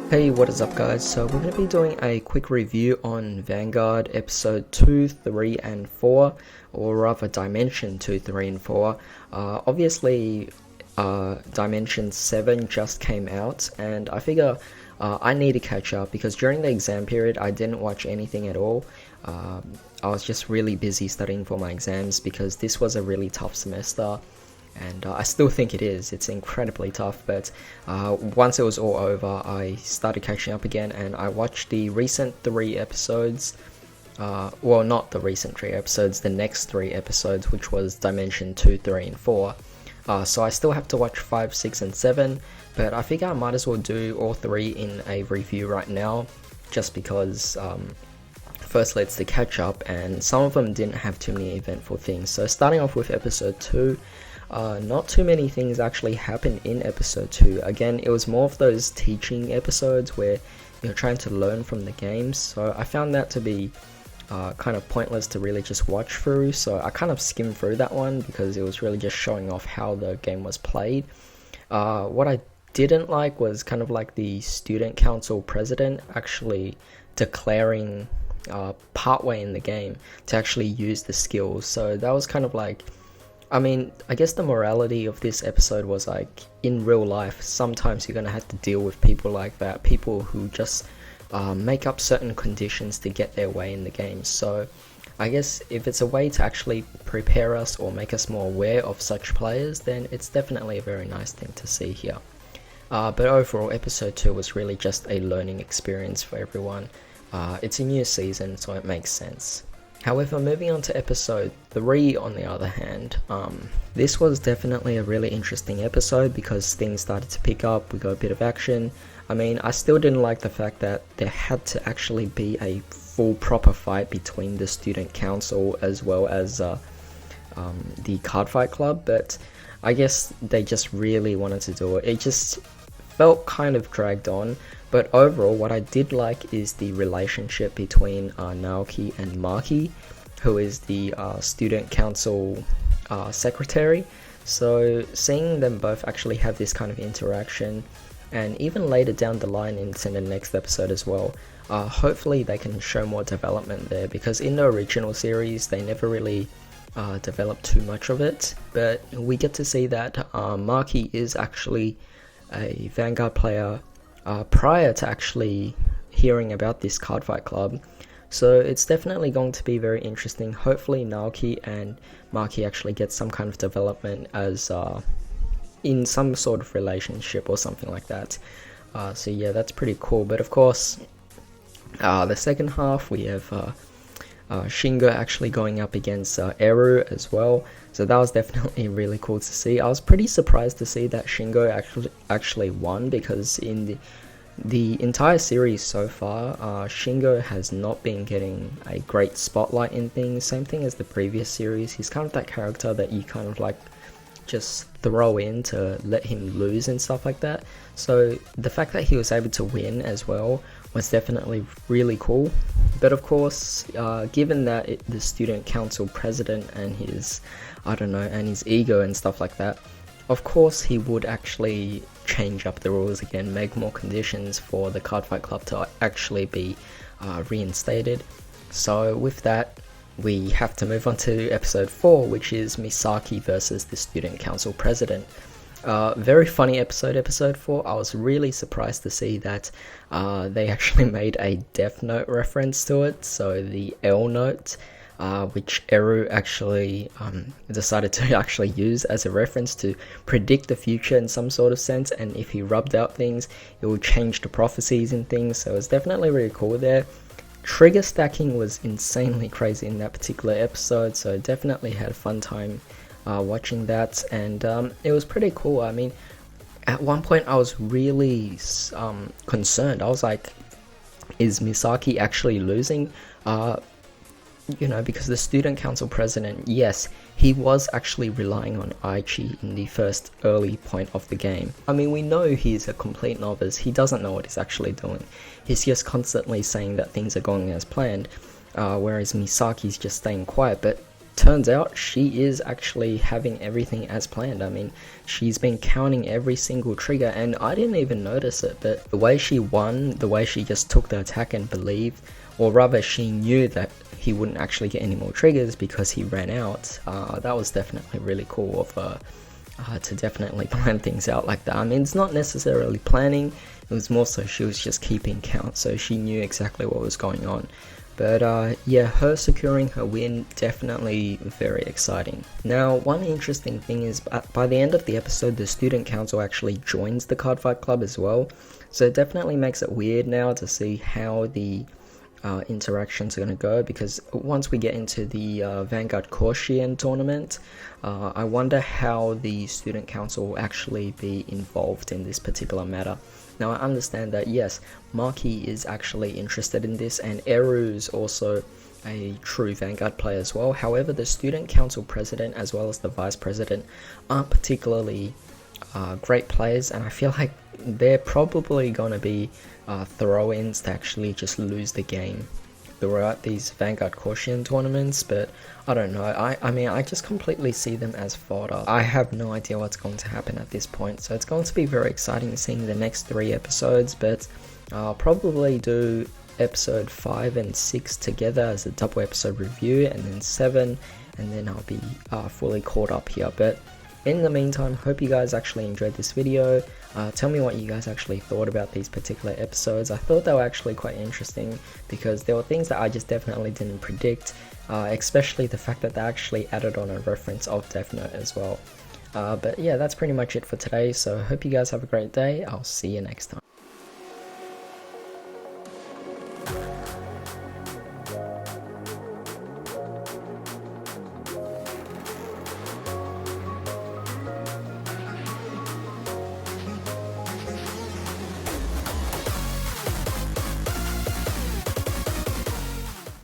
Hey, what is up guys? So we're going to be doing a quick review on Vanguard episode 2, 3 and 4, or rather Dimension 2, 3 and 4. Obviously Dimension 7 just came out and I figure I need to catch up because during the exam period I didn't watch anything at all. I was just really busy studying for my exams because this was a really tough semester. And I still think it is. It's incredibly tough, but once it was all over, I started catching up again, and I watched the recent 3 episodes. Well, not the recent 3 episodes, the next 3 episodes, which was Dimension 2, 3, and 4. So I still have to watch 5, 6, and 7, but I figure I might as well do all 3 in a review right now, just because firstly it's the catch up, and some of them didn't have too many eventful things. So starting off with episode 2, not too many things actually happened in episode 2. Again, it was more of those teaching episodes where you're trying to learn from the games, so I found that to be kind of pointless to really just watch through, so I kind of skimmed through that one because it was really just showing off how the game was played. What I didn't like was kind of like the student council president actually declaring partway in the game to actually use the skills, so that was kind of like, I mean, I guess the morality of this episode was like, in real life, sometimes you're going to have to deal with people like that, people who just make up certain conditions to get their way in the game. So I guess if it's a way to actually prepare us or make us more aware of such players, then it's definitely a very nice thing to see here. But overall, episode 2 was really just a learning experience for everyone. It's a new season, so it makes sense. However, moving on to episode 3 on the other hand, this was definitely a really interesting episode because things started to pick up, we got a bit of action. I mean, I still didn't like the fact that there had to actually be a full proper fight between the student council as well as the Cardfight club, but I guess they just really wanted to do it. It just felt kind of dragged on. But overall, what I did like is the relationship between Naoki and Maki, who is the student council secretary. So seeing them both actually have this kind of interaction, and even later down the line in the next episode as well, hopefully they can show more development there, because in the original series they never really developed too much of it. But we get to see that Maki is actually a Vanguard player prior to actually hearing about this Cardfight club, so it's definitely going to be very interesting. Hopefully Naoki and Maki actually get some kind of development as in some sort of relationship or something like that. So yeah, that's pretty cool. But of course, the second half we have Shingo actually going up against Eru as well, so that was definitely really cool to see. I was pretty surprised to see that Shingo actually won, because in the entire series so far, Shingo has not been getting a great spotlight in things. Same thing as the previous series. He's kind of that character that you kind of like just throw in to let him lose and stuff like that. So the fact that he was able to win as well was definitely really cool. But of course, given that the student council president and his, I don't know, and his ego and stuff like that, of course he would actually change up the rules again, make more conditions for the Cardfight club to actually be reinstated. So with that, we have to move on to episode 4, which is Misaki versus the student council president. Very funny episode 4. I was really surprised to see that they actually made a Death Note reference to it, so the L note, which Eru actually decided to actually use as a reference to predict the future in some sort of sense, and if he rubbed out things, it would change the prophecies and things, so it's definitely really cool there. Trigger stacking was insanely crazy in that particular episode, so definitely had a fun time watching that, and it was pretty cool. I mean, at one point I was really concerned. I was like, is Misaki actually losing? You know, because the student council president, yes, he was actually relying on Aichi in the first early point of the game. I mean, we know he's a complete novice. He doesn't know what he's actually doing. He's just constantly saying that things are going as planned, whereas Misaki's just staying quiet. But turns out she is actually having everything as planned. I mean, she's been counting every single trigger, and I didn't even notice it, but the way she won, the way she just took the attack and believed, or rather she knew that he wouldn't actually get any more triggers because he ran out, that was definitely really cool of her to definitely plan things out like that. I mean, it's not necessarily planning, it was more so she was just keeping count, so she knew exactly what was going on. But yeah, her securing her win, definitely very exciting. Now, one interesting thing is by the end of the episode, the student council actually joins the Cardfight club as well. So it definitely makes it weird now to see how the interactions are going to go, because once we get into the Vanguard Kourin tournament, I wonder how the student council will actually be involved in this particular matter. Now, I understand that yes, Maki is actually interested in this, and Eru is also a true Vanguard player as well. However, the student council president as well as the vice president aren't particularly great players, and I feel like they're probably going to be throw-ins to actually just lose the game throughout these Vanguard Kourin tournaments. But I don't know, I mean, I just completely see them as fodder. I have no idea what's going to happen at this point, so it's going to be very exciting seeing the next 3 episodes, but I'll probably do episode 5 and 6 together as a double episode review, and then 7, and then I'll be fully caught up here. But in the meantime, hope you guys actually enjoyed this video. Tell me what you guys actually thought about these particular episodes. I thought they were actually quite interesting because there were things that I just definitely didn't predict, especially the fact that they actually added on a reference of Death Note as well. But yeah, that's pretty much it for today, so hope you guys have a great day. I'll see you next time.